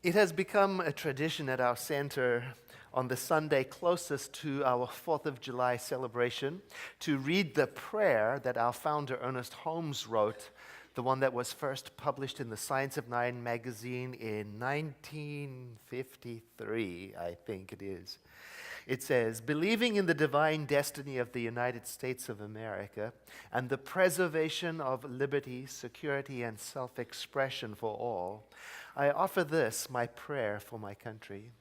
It has become a tradition at our center on the Sunday closest to our 4th of July celebration to read the prayer that our founder Ernest Holmes wrote, the one that was first published in the Science of Nine magazine in 1953, I think it is. It says, "Believing in the divine destiny of the United States of America and the preservation of liberty, security, and self-expression for all, I offer this, my prayer for my country.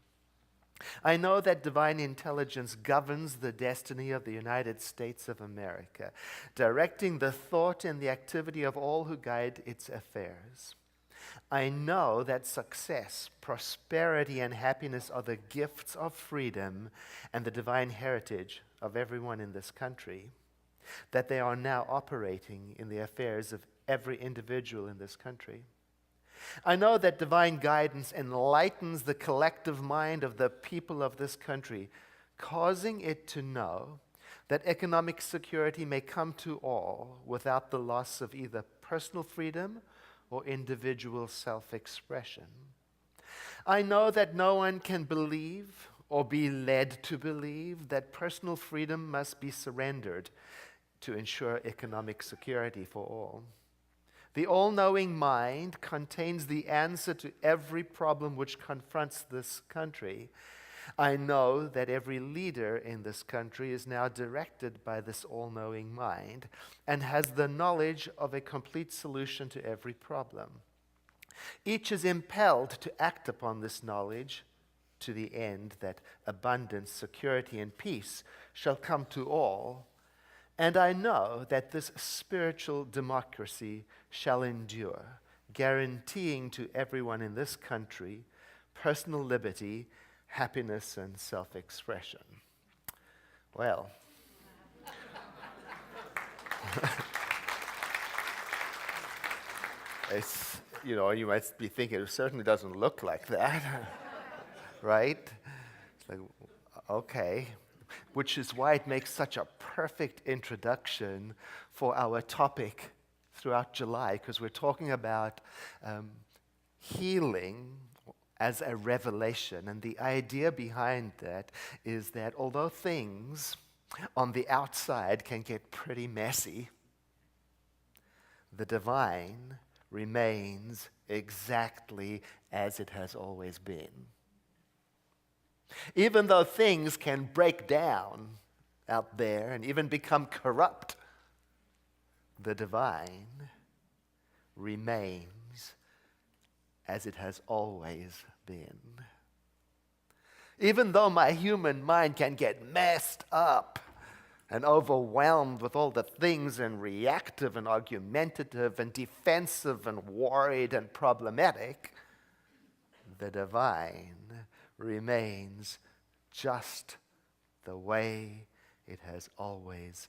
I know that divine intelligence governs the destiny of the United States of America, directing the thought and the activity of all who guide its affairs. I know that success, prosperity, and happiness are the gifts of freedom and the divine heritage of everyone in this country, that they are now operating in the affairs of every individual in this country. I know that divine guidance enlightens the collective mind of the people of this country, causing it to know that economic security may come to all without the loss of either personal freedom or individual self-expression. I know that no one can believe or be led to believe that personal freedom must be surrendered to ensure economic security for all. The all-knowing mind contains the answer to every problem which confronts this country. I know that every leader in this country is now directed by this all-knowing mind and has the knowledge of a complete solution to every problem. Each is impelled to act upon this knowledge to the end that abundance, security, and peace shall come to all. And I know that this spiritual democracy shall endure, guaranteeing to everyone in this country personal liberty, happiness, and self-expression." Well, it's, you might be thinking, it certainly doesn't look like that, right? It's like, okay. Which is why it makes such a perfect introduction for our topic throughout July, because we're talking about healing as a revelation. And the idea behind that is that although things on the outside can get pretty messy, the divine remains exactly as it has always been. Even though things can break down out there and even become corrupt, the divine remains as it has always been. Even though my human mind can get messed up and overwhelmed with all the things and reactive and argumentative and defensive and worried and problematic, the divine remains just the way it has always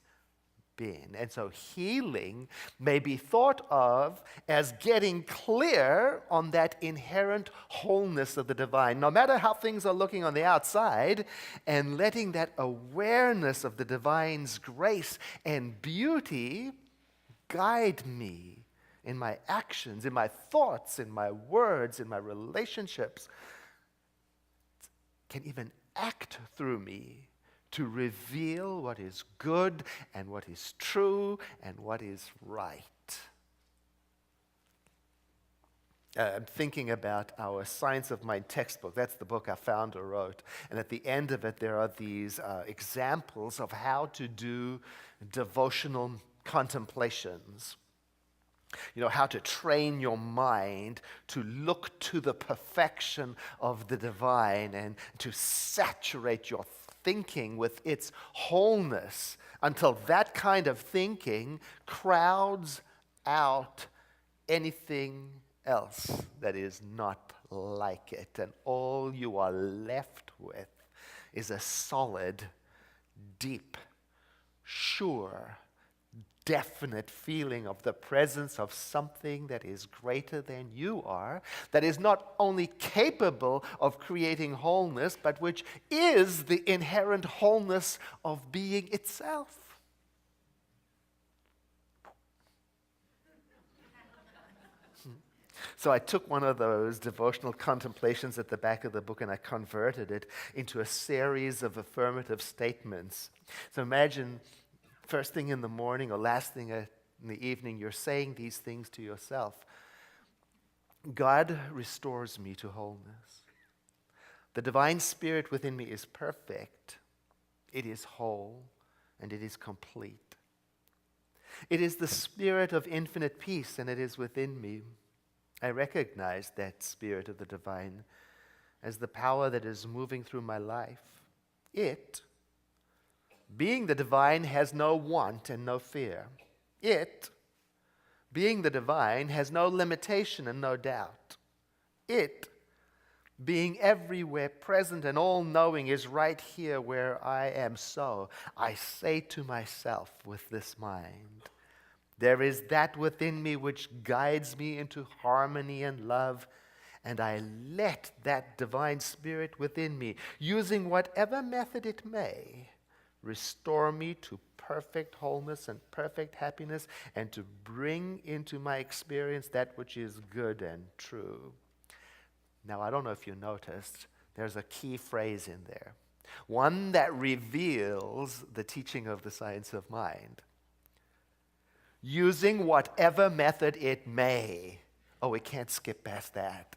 been. And so healing may be thought of as getting clear on that inherent wholeness of the divine, no matter how things are looking on the outside, and letting that awareness of the divine's grace and beauty guide me in my actions, in my thoughts, in my words, in my relationships, can even act through me to reveal what is good and what is true and what is right. I'm thinking about our Science of Mind textbook. That's the book our founder wrote. And at the end of it, there are these examples of how to do devotional contemplations. How to train your mind to look to the perfection of the divine and to saturate your thinking with its wholeness until that kind of thinking crowds out anything else that is not like it. And all you are left with is a solid, deep, sure, definite feeling of the presence of something that is greater than you are, that is not only capable of creating wholeness, but which is the inherent wholeness of being itself. So I took one of those devotional contemplations at the back of the book and I converted it into a series of affirmative statements. So imagine first thing in the morning or last thing in the evening, you're saying these things to yourself. God restores me to wholeness. The divine spirit within me is perfect. It is whole and it is complete. It is the spirit of infinite peace and it is within me. I recognize that spirit of the divine as the power that is moving through my life. It, being the divine, has no want and no fear. It, being the divine, has no limitation and no doubt. It, being everywhere present and all-knowing, is right here where I am. So I say to myself with this mind, there is that within me which guides me into harmony and love, and I let that divine spirit within me, using whatever method it may, restore me to perfect wholeness and perfect happiness, and to bring into my experience that which is good and true. Now, I don't know if you noticed, there's a key phrase in there, one that reveals the teaching of the science of mind. Using whatever method it may. Oh, we can't skip past that.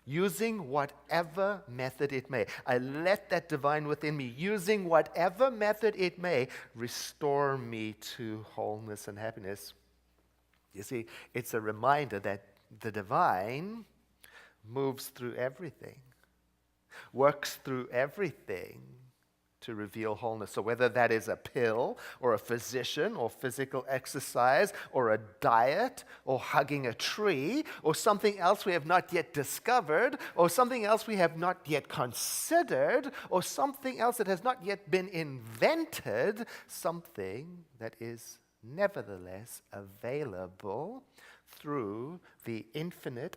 Using whatever method it may. I let that divine within me, using whatever method it may, restore me to wholeness and happiness. You see, it's a reminder that the divine moves through everything, works through everything to reveal wholeness. So whether that is a pill or a physician or physical exercise or a diet or hugging a tree or something else we have not yet discovered or something else we have not yet considered or something else that has not yet been invented, something that is nevertheless available through the infinite,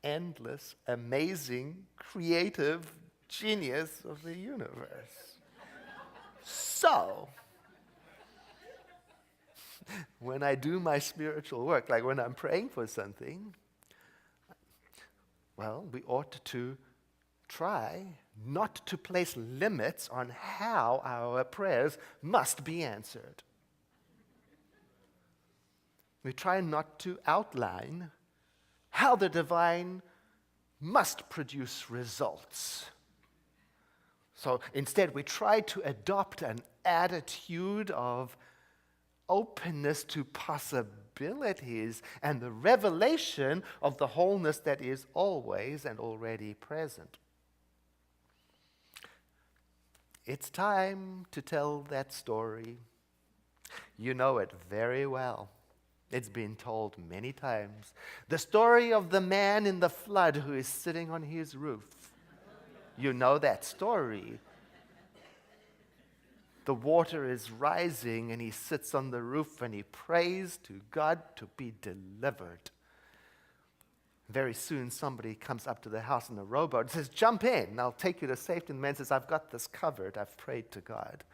endless, amazing, creative genius of the universe. So, when I do my spiritual work, like when I'm praying for something, well, we ought to try not to place limits on how our prayers must be answered. We try not to outline how the divine must produce results. So instead, we try to adopt an attitude of openness to possibilities and the revelation of the wholeness that is always and already present. It's time to tell that story. You know it very well. It's been told many times. The story of the man in the flood who is sitting on his roof. You know that story. The water is rising and he sits on the roof and he prays to God to be delivered. Very soon somebody comes up to the house in a rowboat and says, jump in and I'll take you to safety. And the man says, I've got this covered. I've prayed to God.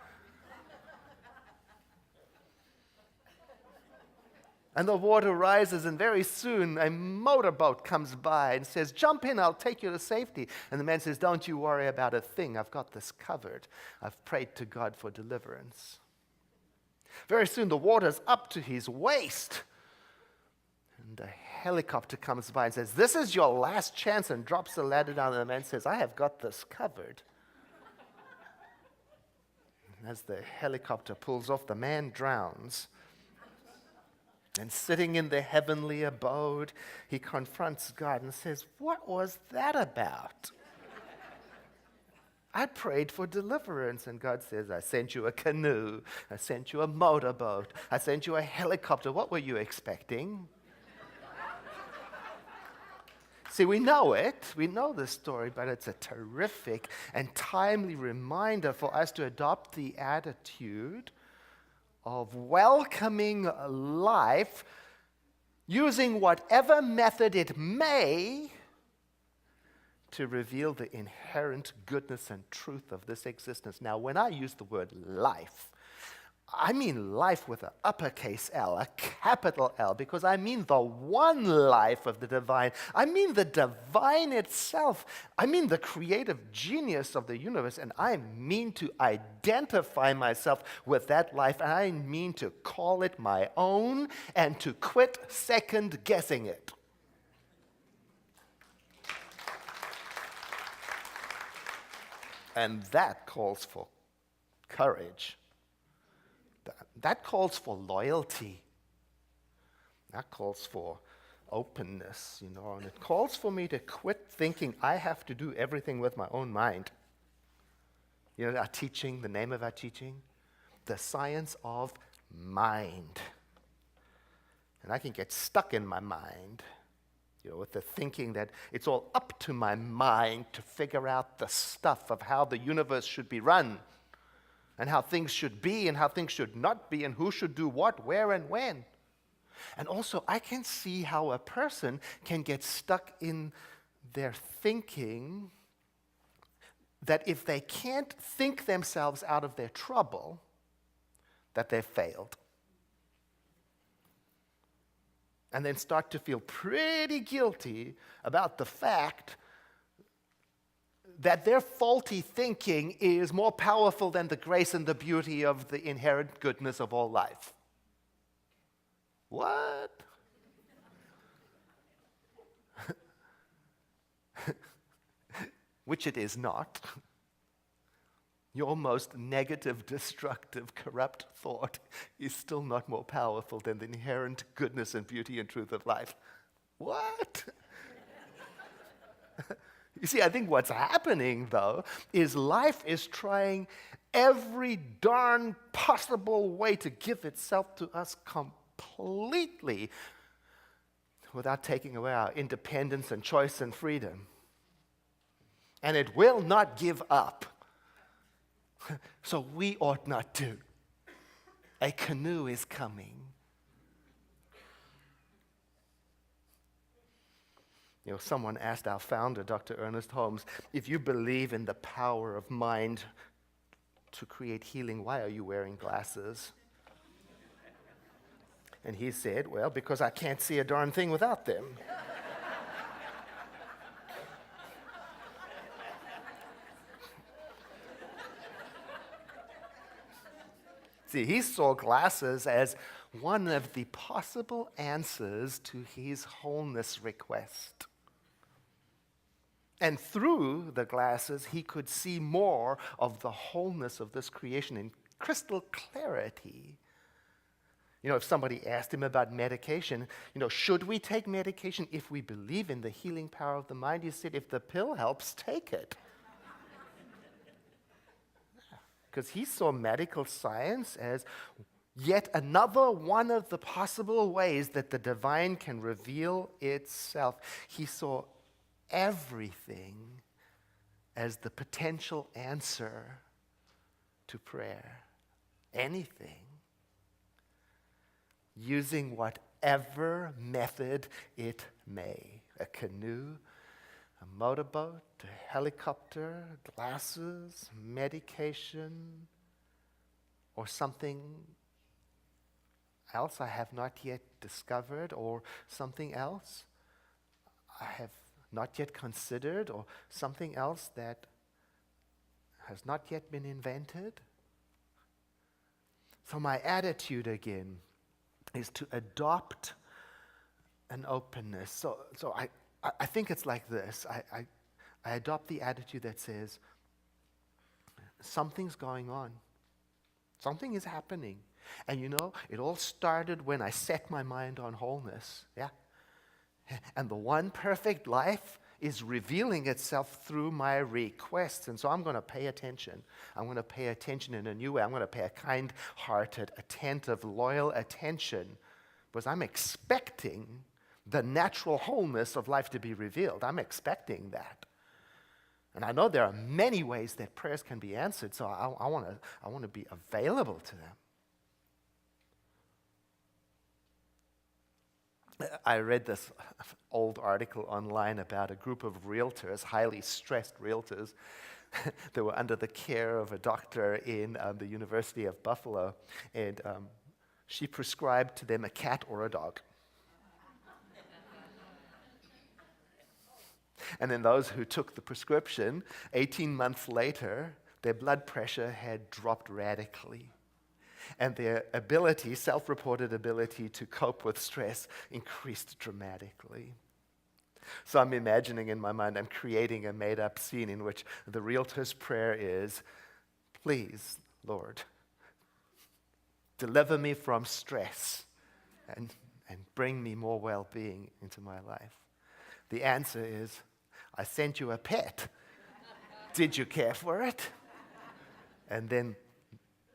And the water rises, and very soon a motorboat comes by and says, jump in, I'll take you to safety. And the man says, don't you worry about a thing. I've got this covered. I've prayed to God for deliverance. Very soon the water's up to his waist. And a helicopter comes by and says, this is your last chance, and drops the ladder down. And the man says, I have got this covered. And as the helicopter pulls off, the man drowns. And sitting in the heavenly abode, he confronts God and says, what was that about? I prayed for deliverance. And God says, I sent you a canoe. I sent you a motorboat. I sent you a helicopter. What were you expecting? See, we know it. We know this story, but it's a terrific and timely reminder for us to adopt the attitude of welcoming life using whatever method it may to reveal the inherent goodness and truth of this existence. Now, when I use the word life, I mean life with an uppercase L, a capital L, because I mean the one life of the divine. I mean the divine itself. I mean the creative genius of the universe, and I mean to identify myself with that life, and I mean to call it my own and to quit second guessing it. And that calls for courage. That calls for loyalty. That calls for openness, and it calls for me to quit thinking I have to do everything with my own mind. Our teaching, the name of our teaching, the science of mind. And I can get stuck in my mind, with the thinking that it's all up to my mind to figure out the stuff of how the universe should be run, and how things should be and how things should not be, and who should do what, where, and when. And also, I can see how a person can get stuck in their thinking that if they can't think themselves out of their trouble, that they've failed. And then start to feel pretty guilty about the fact that their faulty thinking is more powerful than the grace and the beauty of the inherent goodness of all life. What? Which it is not. Your most negative, destructive, corrupt thought is still not more powerful than the inherent goodness and beauty and truth of life. What? You see, I think what's happening, though, is life is trying every darn possible way to give itself to us completely without taking away our independence and choice and freedom. And it will not give up. So we ought not to. A canoe is coming. Someone asked our founder, Dr. Ernest Holmes, if you believe in the power of mind to create healing, why are you wearing glasses? And he said, well, because I can't see a darn thing without them. See, he saw glasses as one of the possible answers to his wholeness request. And through the glasses, he could see more of the wholeness of this creation in crystal clarity. If somebody asked him about medication, should we take medication if we believe in the healing power of the mind? He said, if the pill helps, take it. Because he saw medical science as yet another one of the possible ways that the divine can reveal itself. He saw everything as the potential answer to prayer. Anything. Using whatever method it may. A canoe, a motorboat, a helicopter, glasses, medication, or something else I have not yet discovered, or something else I have not yet considered, or something else that has not yet been invented. So my attitude again is to adopt an openness. So I think it's like this. I adopt the attitude that says, something's going on. Something is happening. And it all started when I set my mind on wholeness. Yeah. And the one perfect life is revealing itself through my requests. And so I'm going to pay attention. I'm going to pay attention in a new way. I'm going to pay a kind-hearted, attentive, loyal attention, because I'm expecting the natural wholeness of life to be revealed. I'm expecting that. And I know there are many ways that prayers can be answered, so I want to be available to them. I read this old article online about a group of realtors, highly stressed realtors, that were under the care of a doctor in the University of Buffalo, and she prescribed to them a cat or a dog. And then those who took the prescription, 18 months later, their blood pressure had dropped radically. And their ability, self-reported ability to cope with stress increased dramatically. So I'm imagining in my mind, I'm creating a made-up scene in which the realtor's prayer is, please, Lord, deliver me from stress and bring me more well-being into my life. The answer is, I sent you a pet. Did you care for it? And then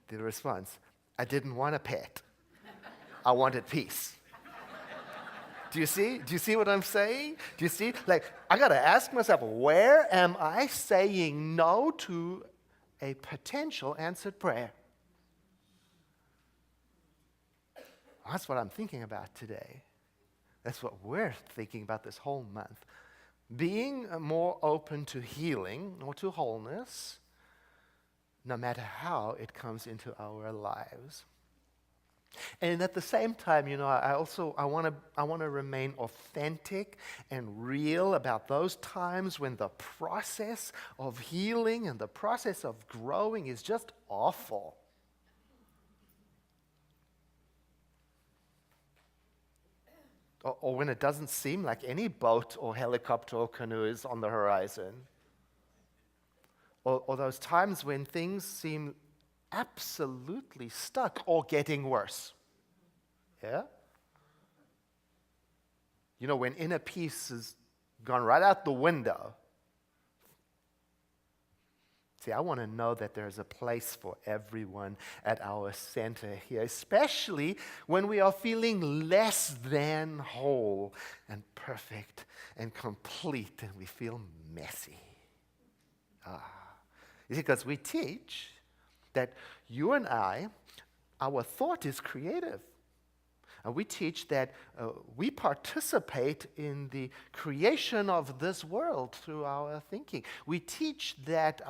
the response, I didn't want a pet. I wanted peace. Do you see? Do you see what I'm saying? Do you see? Like, I got to ask myself, where am I saying no to a potential answered prayer? That's what I'm thinking about today. That's what we're thinking about this whole month. Being more open to healing or to wholeness, no matter how it comes into our lives. And at the same time, I want to remain authentic and real about those times when the process of healing and the process of growing is just awful. Or when it doesn't seem like any boat or helicopter or canoe is on the horizon. Or those times when things seem absolutely stuck or getting worse. Yeah? When inner peace has gone right out the window. See, I want to know that there's a place for everyone at our center here, especially when we are feeling less than whole and perfect and complete and we feel messy. You see, because we teach that you and I, our thought is creative. And we teach that we participate in the creation of this world through our thinking. We teach that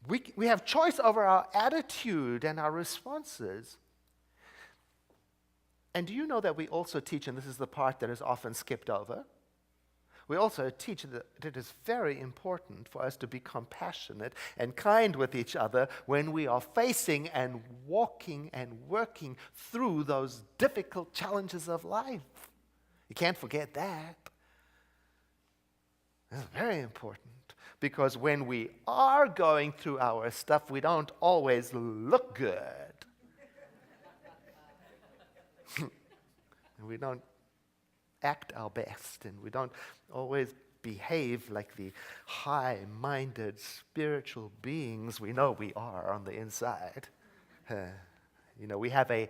we have choice over our attitude and our responses. And do you know that we also teach, and this is the part that is often skipped over, we also teach that it is very important for us to be compassionate and kind with each other when we are facing and walking and working through those difficult challenges of life. You can't forget that. It's very important because when we are going through our stuff, we don't always look good. And we don't act our best, and we don't always behave like the high-minded spiritual beings we know we are on the inside. We have a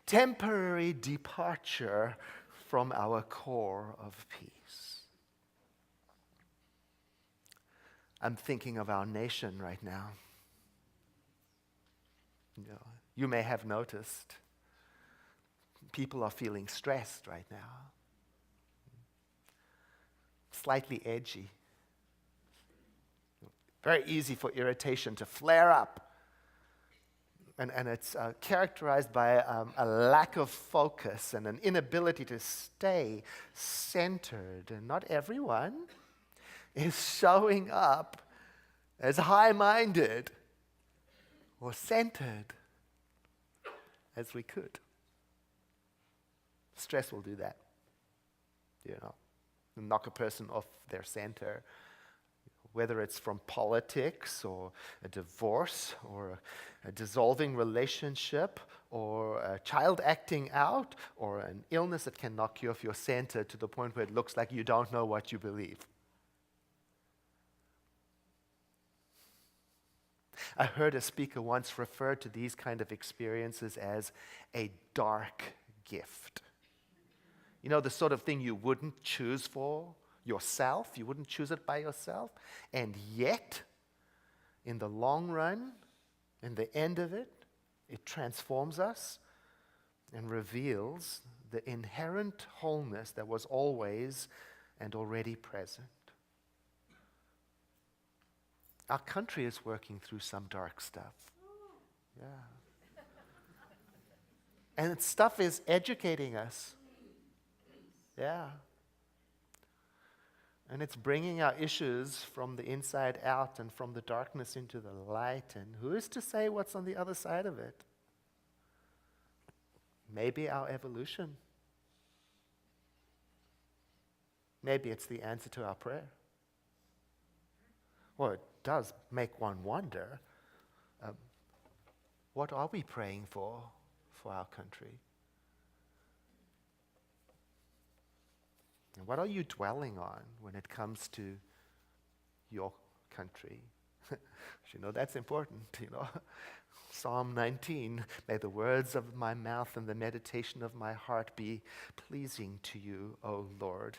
temporary departure from our core of peace. I'm thinking of our nation right now. You may have noticed people are feeling stressed right now. Slightly edgy. Very easy for irritation to flare up. And it's characterized by a lack of focus and an inability to stay centered. And not everyone is showing up as high-minded or centered as we could. Stress will do that. Knock a person off their center, whether it's from politics or a divorce or a dissolving relationship or a child acting out or an illness that can knock you off your center to the point where it looks like you don't know what you believe. I heard a speaker once refer to these kind of experiences as a dark gift. The sort of thing you wouldn't choose for yourself. You wouldn't choose it by yourself. And yet, in the long run, in the end of it, it transforms us and reveals the inherent wholeness that was always and already present. Our country is working through some dark stuff. Yeah. And stuff is educating us. Yeah. And it's bringing our issues from the inside out and from the darkness into the light. And who is to say what's on the other side of it? Maybe our evolution. Maybe it's the answer to our prayer. Well, it does make one wonder, what are we praying for our country? And what are you dwelling on when it comes to your country? That's important, Psalm 19, may the words of my mouth and the meditation of my heart be pleasing to you, O Lord,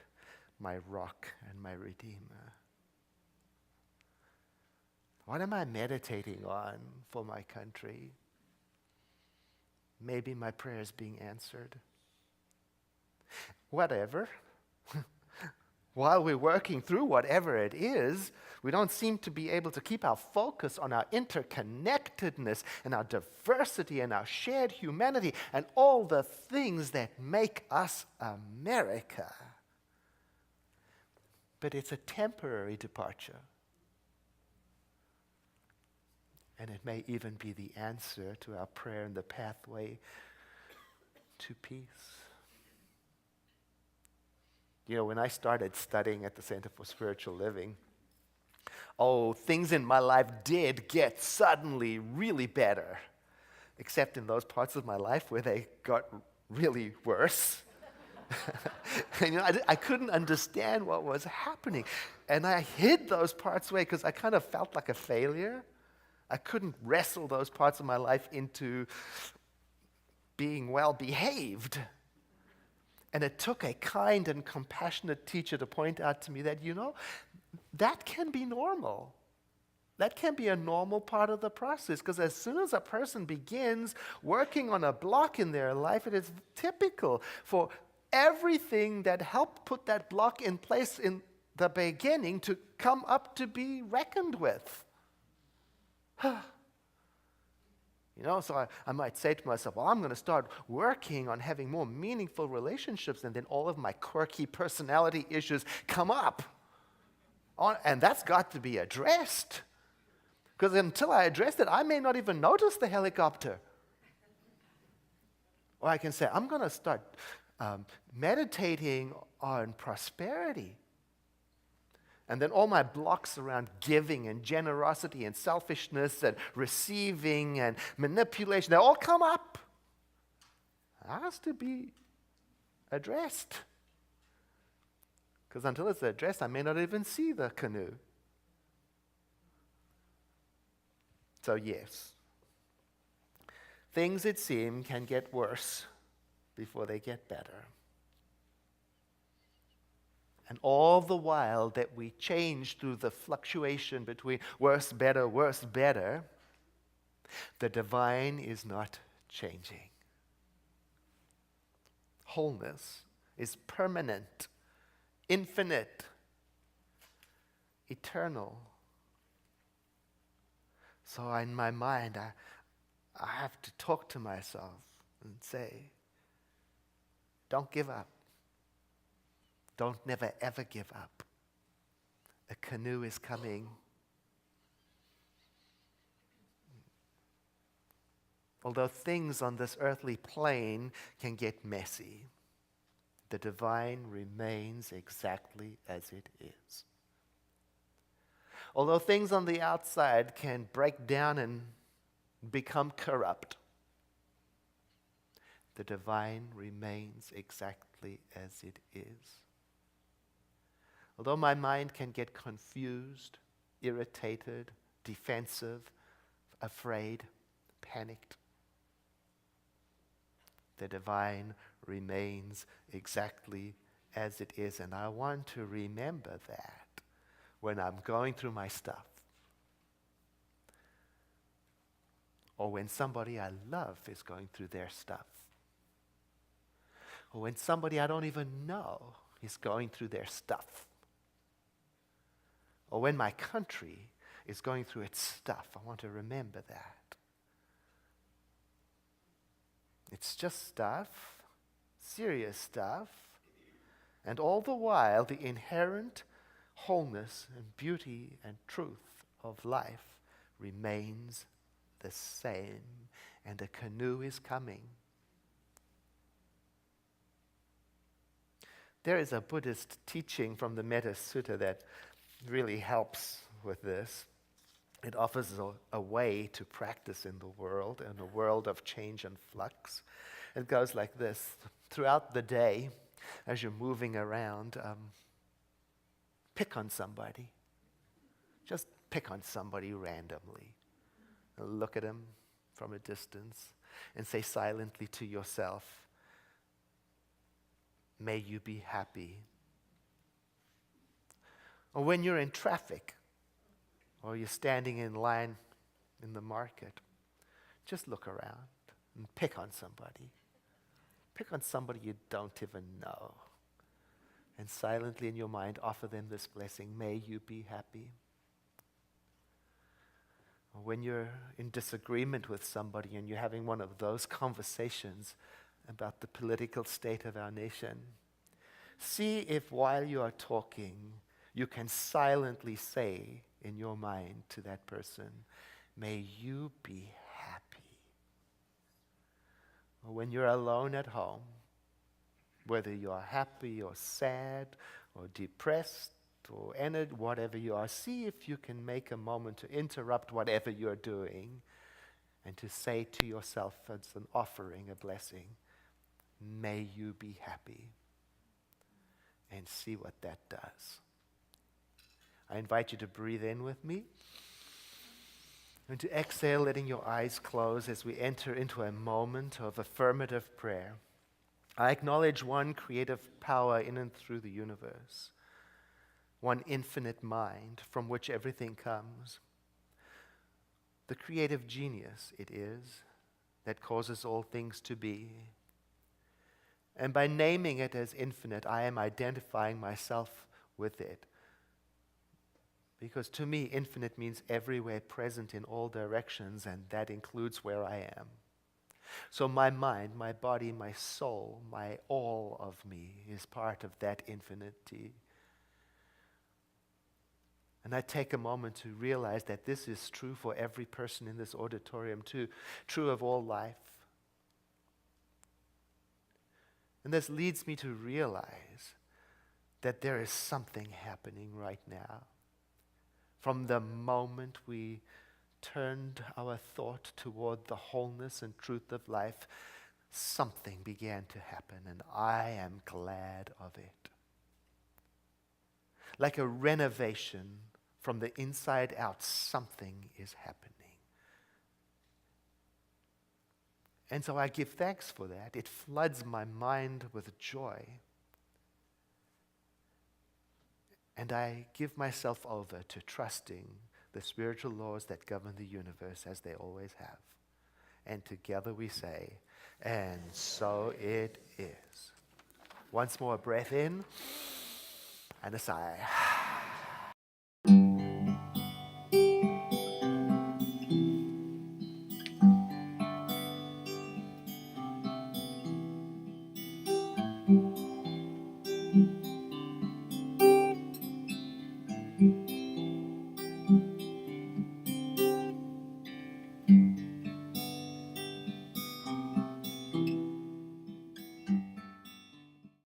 my rock and my redeemer. What am I meditating on for my country? Maybe my prayer is being answered. Whatever. While we're working through whatever it is, we don't seem to be able to keep our focus on our interconnectedness and our diversity and our shared humanity and all the things that make us America. But it's a temporary departure. And it may even be the answer to our prayer and the pathway to peace. When I started studying at the Center for Spiritual Living, things in my life did get suddenly really better, except in those parts of my life where they got really worse. And, I couldn't understand what was happening. And I hid those parts away because I kind of felt like a failure. I couldn't wrestle those parts of my life into being well behaved. And it took a kind and compassionate teacher to point out to me that, that can be normal. That can be a normal part of the process, because as soon as a person begins working on a block in their life, it is typical for everything that helped put that block in place in the beginning to come up to be reckoned with. So I might say to myself, well, I'm going to start working on having more meaningful relationships, and then all of my quirky personality issues come up. And that's got to be addressed. Because until I address it, I may not even notice the helicopter. Or I can say, I'm going to start meditating on prosperity. And then all my blocks around giving and generosity and selfishness and receiving and manipulation, they all come up. That has to be addressed. Because until it's addressed, I may not even see the canoe. So yes, things, it seems, can get worse before they get better. And all the while that we change through the fluctuation between worse, better, the divine is not changing. Wholeness is permanent, infinite, eternal. So in my mind, I have to talk to myself and say, don't give up. Don't never ever give up. A canoe is coming. Although things on this earthly plane can get messy, the divine remains exactly as it is. Although things on the outside can break down and become corrupt, the divine remains exactly as it is. Although my mind can get confused, irritated, defensive, afraid, panicked, the divine remains exactly as it is. And I want to remember that when I'm going through my stuff, or when somebody I love is going through their stuff. Or when somebody I don't even know is going through their stuff. Or when my country is going through its stuff, I want to remember that. It's just stuff, serious stuff, and all the while the inherent wholeness and beauty and truth of life remains the same, and a canoe is coming. There is a Buddhist teaching from the Metta Sutta that really helps with this. It offers a way to practice in the world, in a world of change and flux. It goes like this. Throughout the day, as you're moving around, pick on somebody. Just pick on somebody randomly. Look at them from a distance and say silently to yourself, "May you be happy." Or when you're in traffic, or you're standing in line in the market, just look around and pick on somebody. Pick on somebody you don't even know. And silently in your mind offer them this blessing, "May you be happy." Or when you're in disagreement with somebody and you're having one of those conversations about the political state of our nation, see if while you are talking, you can silently say in your mind to that person, "May you be happy." Or when you're alone at home, whether you are happy or sad or depressed or whatever you are, see if you can make a moment to interrupt whatever you're doing and to say to yourself as an offering, a blessing, "May you be happy," and see what that does. I invite you to breathe in with me and to exhale, letting your eyes close as we enter into a moment of affirmative prayer. I acknowledge one creative power in and through the universe, one infinite mind from which everything comes. The creative genius it is that causes all things to be. And by naming it as infinite, I am identifying myself with it. Because to me, infinite means everywhere present in all directions, and that includes where I am. So my mind, my body, my soul, my all of me is part of that infinity. And I take a moment to realize that this is true for every person in this auditorium too, true of all life. And this leads me to realize that there is something happening right now. From the moment we turned our thought toward the wholeness and truth of life, something began to happen, and I am glad of it. Like a renovation from the inside out, something is happening. And so I give thanks for that. It floods my mind with joy. And I give myself over to trusting the spiritual laws that govern the universe as they always have. And together we say, "And so it is." Once more, a breath in and a sigh.